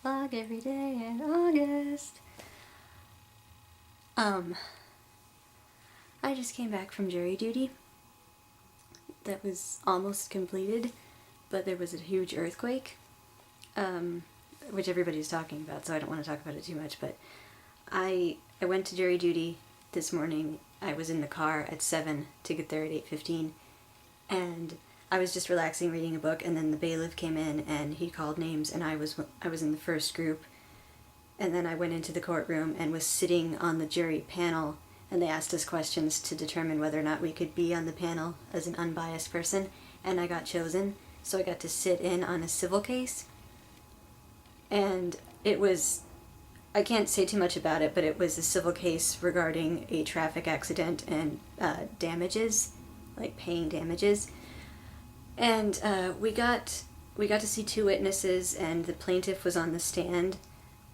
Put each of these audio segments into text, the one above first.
Vlog every day in August. I just came back from jury duty. That was almost completed, but there was a huge earthquake, which everybody's talking about, so I don't want to talk about it too much, but I went to jury duty this morning. I was in the car at 7 to get there at 8:15, and I was just relaxing reading a book, and then the bailiff came in and he called names, and I was in the first group, and then I went into the courtroom and was sitting on the jury panel, and they asked us questions to determine whether or not we could be on the panel as an unbiased person, and I got chosen, so I got to sit in on a civil case, and it was, I can't say too much about it, but it was a civil case regarding a traffic accident and damages, like paying damages. And we got to see two witnesses, and the plaintiff was on the stand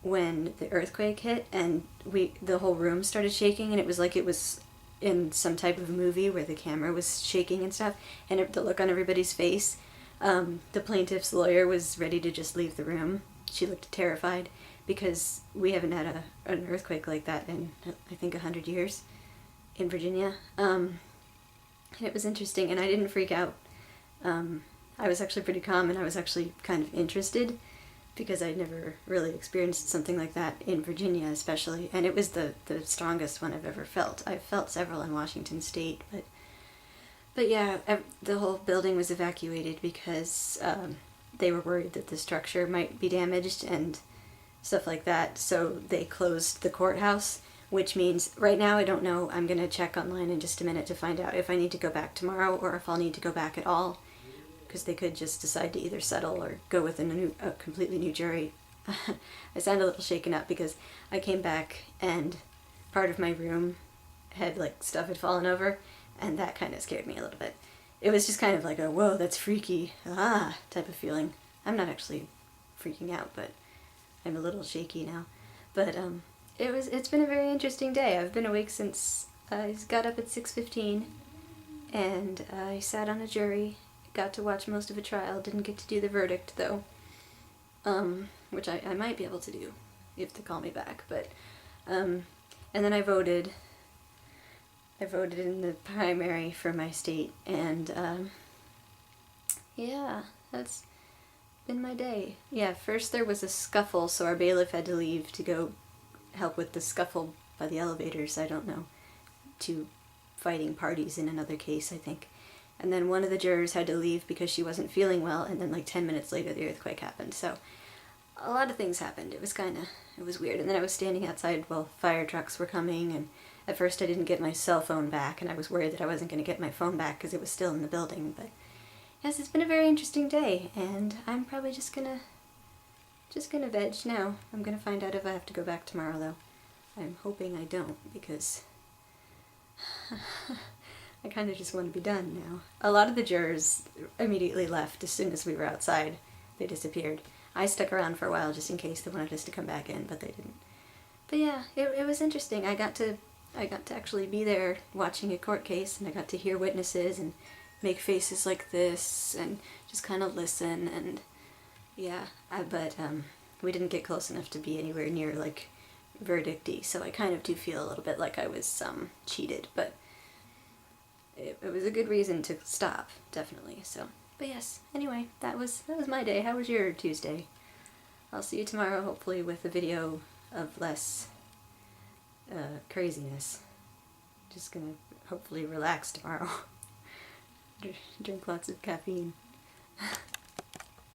when the earthquake hit, and the whole room started shaking, and it was like it was in some type of movie where the camera was shaking and stuff, and the look on everybody's face. The plaintiff's lawyer was ready to just leave the room. She looked terrified because we haven't had an earthquake like that in, I think, 100 years in Virginia. And it was interesting, and I didn't freak out. I was actually pretty calm, and I was actually kind of interested because I'd never really experienced something like that in Virginia especially, and it was the strongest one I've ever felt. I've felt several in Washington State, but yeah, the whole building was evacuated because they were worried that the structure might be damaged and stuff like that, so they closed the courthouse, which means right now I don't know. I'm going to check online in just a minute to find out if I need to go back tomorrow or if I'll need to go back at all, because they could just decide to either settle or go with a completely new jury. I sound a little shaken up because I came back and part of my room had, like, stuff had fallen over, and that kind of scared me a little bit. It was just kind of like a, whoa, that's freaky, type of feeling. I'm not actually freaking out, but I'm a little shaky now. But it's been a very interesting day. I've been awake since I got up at 6:15, and I sat on a jury. Got to watch most of a trial. Didn't get to do the verdict though, which I might be able to do if they call me back. But and then I voted. I voted in the primary for my state, and yeah, that's been my day. Yeah, first there was a scuffle, so our bailiff had to leave to go help with the scuffle by the elevators. I don't know, two fighting parties in another case, I think. And then one of the jurors had to leave because she wasn't feeling well, and then like 10 minutes later the earthquake happened. So a lot of things happened. It was weird. And then I was standing outside while fire trucks were coming, and at first I didn't get my cell phone back, and I was worried that I wasn't going to get my phone back because it was still in the building. But yes, it's been a very interesting day, and I'm probably just gonna veg now. I'm gonna find out if I have to go back tomorrow though. I'm hoping I don't, because I kind of just want to be done now. A lot of the jurors immediately left as soon as we were outside. They disappeared. I stuck around for a while just in case they wanted us to come back in, but they didn't. But yeah, it was interesting. I got to actually be there watching a court case, and I got to hear witnesses and make faces like this and just kind of listen, and yeah, but we didn't get close enough to be anywhere near like verdicty, so I kind of do feel a little bit like I was cheated, but it was a good reason to stop, definitely. So, but yes, anyway, that was my day. How was your Tuesday? I'll see you tomorrow, hopefully with a video of less craziness. Just gonna hopefully relax tomorrow. Drink lots of caffeine.